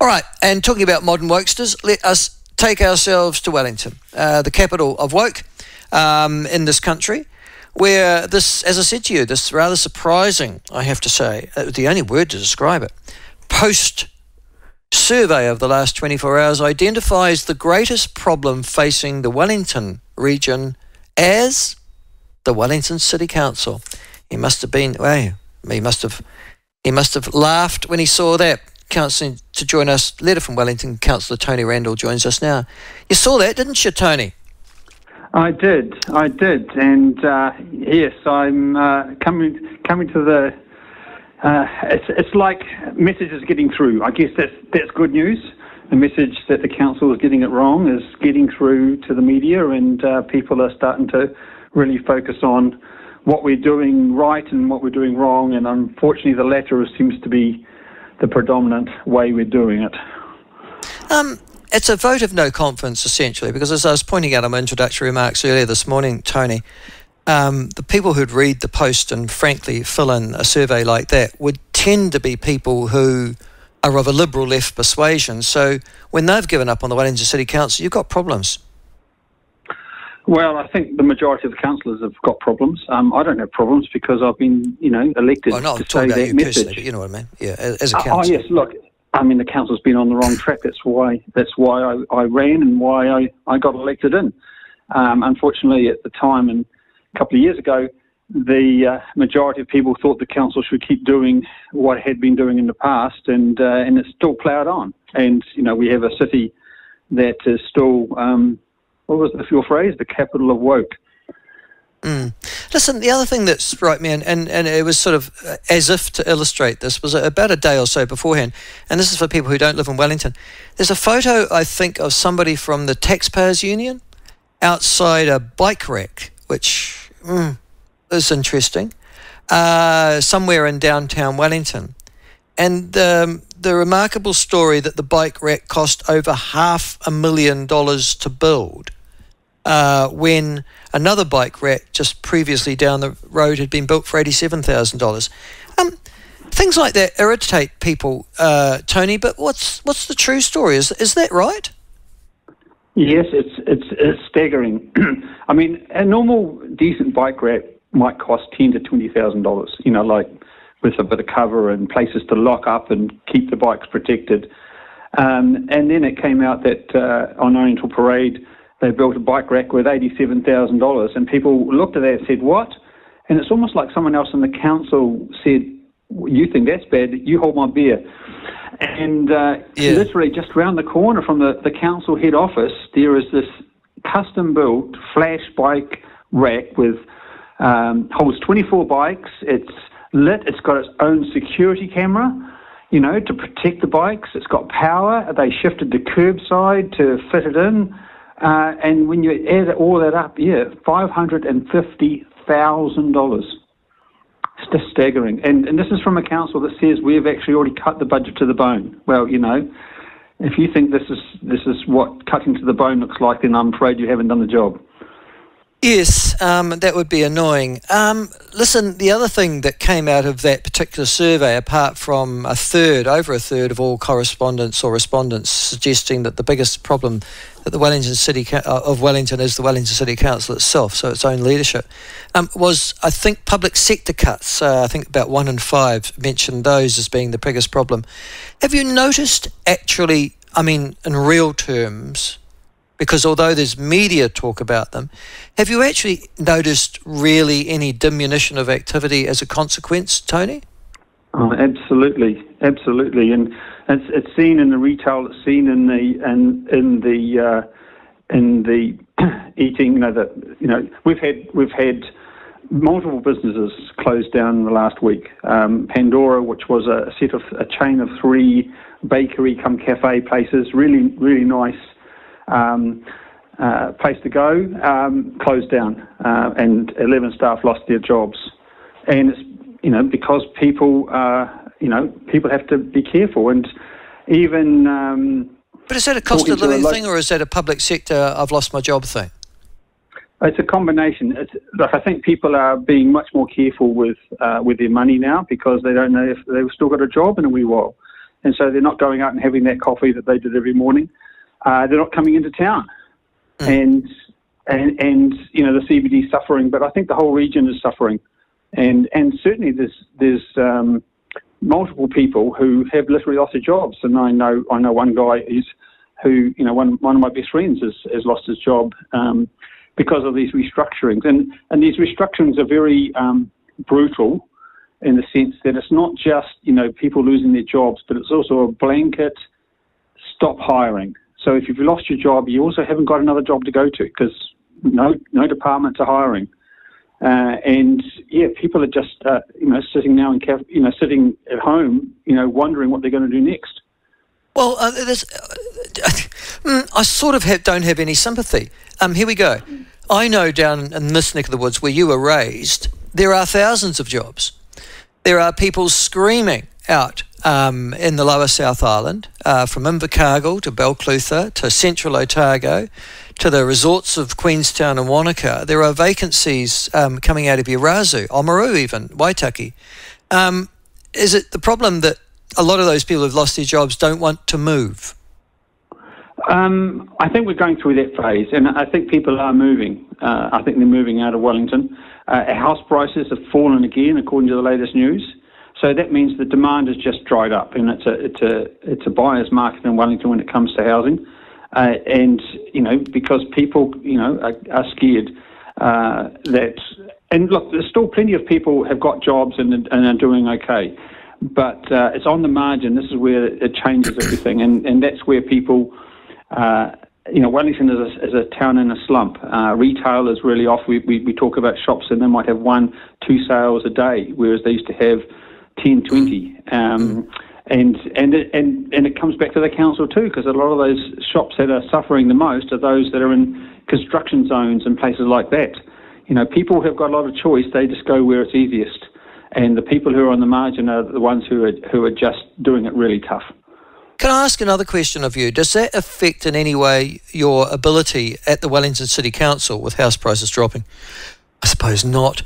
All right, and talking about modern wokesters, let us take ourselves to Wellington, the capital of woke in this country, where this, as I said to you, this rather surprising, I have to say, the only word to describe it, post-survey of the last 24 hours identifies the greatest problem facing the Wellington region as the Wellington City Council. He must have been, well, he must have laughed when he saw that. Councillor to join us, letter from Wellington, Councillor Tony Randle joins us now. You saw that, didn't you, Tony? I did, and yes, I'm coming to the. It's like messages getting through. I guess that's good news. The message that the council is getting it wrong is getting through to the media, and people are starting to really focus on what we're doing right and what we're doing wrong. And unfortunately, the latter seems to be the predominant way we're doing it. It's a vote of no confidence, essentially, because as I was pointing out in my introductory remarks earlier this morning, Tony, the people who'd read the Post and frankly fill in a survey like that would tend to be people who are of a liberal left persuasion. So when they've given up on the Wellington City Council, you've got problems. Well, I think the majority of the councillors have got problems. I don't have problems because I've been, elected well, no, to I'm say talking about that you message. personally, but you know what I mean. Yeah, as a councillor. Oh yes, look, I mean the council's been on the wrong track. That's why I ran and why I got elected in. Unfortunately, at the time and a couple of years ago, the majority of people thought the council should keep doing what it had been doing in the past, and it's still ploughed on. And we have a city that is still. What was your phrase? The capital of woke. Listen, the other thing that struck me, and it was sort of as if to illustrate this, was about a day or so beforehand, and this is for people who don't live in Wellington. There's a photo, I think, of somebody from the Taxpayers Union outside a bike rack, which is interesting, somewhere in downtown Wellington. And the remarkable story that the bike rack cost over $500,000 to build, when another bike rack just previously down the road had been built for $87,000. Things like that irritate people, Tony. But what's the true story? Is that right? Yes, it's staggering. I mean, a normal decent bike rack might cost $10,000 to $20,000. Like with a bit of cover and places to lock up and keep the bikes protected. And then it came out that on Oriental Parade, they built a bike rack with $87,000, and people looked at that and said, what? And it's almost like someone else in the council said, you think that's bad, you hold my beer. And literally just round the corner from the council head office, there is this custom-built flash bike rack with holds 24 bikes. It's lit. It's got its own security camera, to protect the bikes. It's got power. They shifted to curbside to fit it in. And when you add all that up, $550,000. It's just staggering. And this is from a council that says we've actually already cut the budget to the bone. Well, if you think this is what cutting to the bone looks like, then I'm afraid you haven't done the job. Yes, that would be annoying. Listen, the other thing that came out of that particular survey, apart from over a third of all correspondents or respondents suggesting that the biggest problem at the Wellington City of Wellington is the Wellington City Council itself, so its own leadership, was, I think, public sector cuts. I think about 1 in 5 mentioned those as being the biggest problem. Have you noticed actually, in real terms, because although there's media talk about them, have you actually noticed really any diminution of activity as a consequence, Tony? Oh, absolutely, and it's seen in the retail. It's seen in the eating. We've had multiple businesses closed down in the last week. Pandora, which was a chain of 3 bakery cum cafe places, really nice. Place to go, closed down, and 11 staff lost their jobs. And it's, because people have to be careful, and even... but is that a cost of living thing, or is that a public sector, I've lost my job thing? It's a combination. I think people are being much more careful with their money now because they don't know if they've still got a job in a wee while. and so they're not going out and having that coffee that they did every morning. They're not coming into town, and you know, the CBD is suffering, but I think the whole region is suffering, and certainly there's multiple people who have literally lost their jobs, and I know one guy who you know, one of my best friends has lost his job because of these restructurings, and these restructurings are very brutal in the sense that it's not just, you know, people losing their jobs, but it's also a blanket stop hiring. So if you've lost your job, you also haven't got another job to go to because no departments are hiring. And yeah, people are just you know, sitting now sitting at home, you know, wondering what they're going to do next. Well, I sort of don't have any sympathy. Here we go. I know down in this neck of the woods where you were raised, there are thousands of jobs. There are people screaming out in the lower South Island, from Invercargill to Balclutha to Central Otago to the resorts of Queenstown and Wanaka. There are vacancies coming out of Irazu, Oamaru even, Waitaki. Is it the problem that a lot of those people who've lost their jobs don't want to move? I think we're going through that phase, and I think people are moving. I think they're moving out of Wellington. House prices have fallen again, according to the latest news. So that means the demand has just dried up, and it's a buyer's market in Wellington when it comes to housing. And you know, because people, you know, are scared that. And look, there's still plenty of people have got jobs and are doing okay, but it's on the margin. This is where it changes everything, and that's where people. You know, Wellington is a town in a slump. Retail is really off. We talk about shops and they might have 1-2 sales a day, whereas they used to have 10, 20. And it comes back to the council too, because a lot of those shops that are suffering the most are those that are in construction zones and places like that. You know, people have got a lot of choice. They just go where it's easiest. And the people who are on the margin are the ones who are just doing it really tough. Can I ask another question of you? Does that affect in any way your ability at the Wellington City Council with house prices dropping? I suppose not,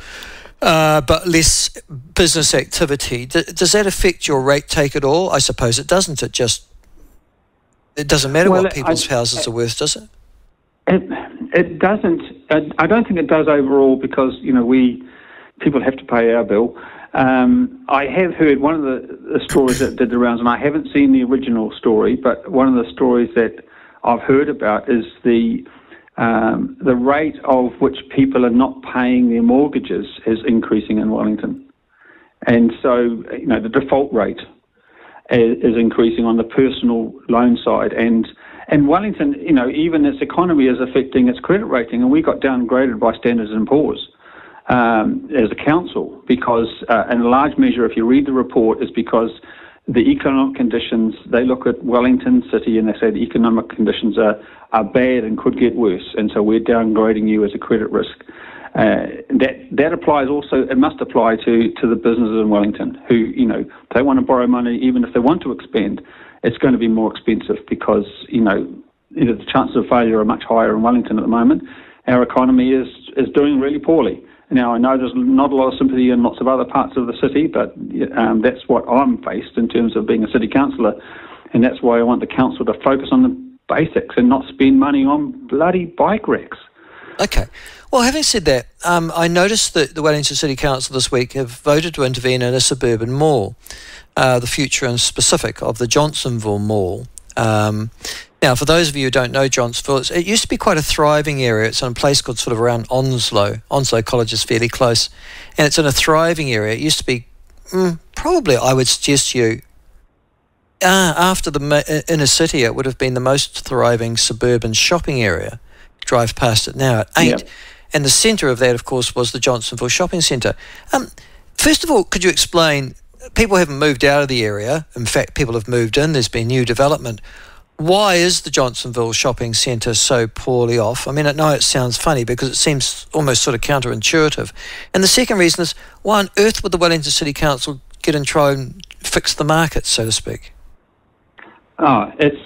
but less business activity. Does that affect your rate take at all? I suppose it doesn't. It doesn't matter what people's houses are worth, does it? It doesn't. I don't think it does overall because, you know, people have to pay our bill. I have heard one of the stories that did the rounds, and I haven't seen the original story, but one of the stories that I've heard about is the rate of which people are not paying their mortgages is increasing in Wellington. And so, you know, the default rate is increasing on the personal loan side. And Wellington, you know, even its economy is affecting its credit rating, and we got downgraded by Standard & Poor's. As a council, because in a large measure, if you read the report, is because the economic conditions, they look at Wellington City and they say the economic conditions are bad and could get worse, and so we're downgrading you as a credit risk. That applies also, it must apply to the businesses in Wellington who, you know, they want to borrow money, even if they want to expand, it's going to be more expensive because, you know, the chances of failure are much higher in Wellington at the moment. Our economy is doing really poorly. Now, I know there's not a lot of sympathy in lots of other parts of the city, but that's what I'm faced in terms of being a city councillor, and that's why I want the council to focus on the basics and not spend money on bloody bike racks. Okay. Well, having said that, I noticed that the Wellington City Council this week have voted to intervene in a suburban mall, the future and specific of the Johnsonville Mall. Now, for those of you who don't know Johnsonville, it used to be quite a thriving area. It's in a place called sort of around Onslow. Onslow College is fairly close. And it's in a thriving area. It used to be probably, I would suggest to you, after the inner city, it would have been the most thriving suburban shopping area. Drive past it now, it ain't. Yep. And the centre of that, of course, was the Johnsonville Shopping Centre. First of all, could you explain, people haven't moved out of the area. In fact, people have moved in. There's been new development. Why is the Johnsonville Shopping Centre so poorly off? I mean, I know it sounds funny because it seems almost sort of counterintuitive. And the second reason is, why on earth would the Wellington City Council get and try and fix the market, so to speak? Oh, it's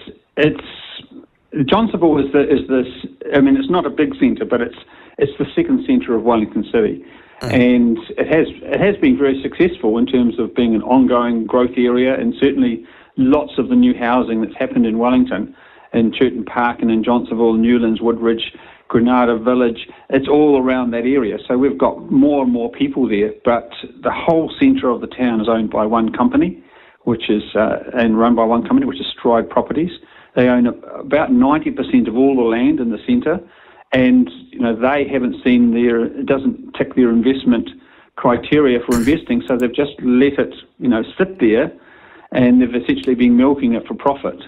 Johnsonville is this. I mean, it's not a big centre, but it's the second centre of Wellington City, and it has been very successful in terms of being an ongoing growth area, and certainly lots of the new housing that's happened in Wellington, in Churton Park and in Johnsonville, Newlands, Woodridge, Granada Village, it's all around that area. So we've got more and more people there, but the whole centre of the town is owned by one company, which is and run by one company, which is Stride Properties. They own about 90% of all the land in the centre, and they haven't seen it doesn't tick their investment criteria for investing, so they've just let it sit there, and they've essentially been milking it for profit.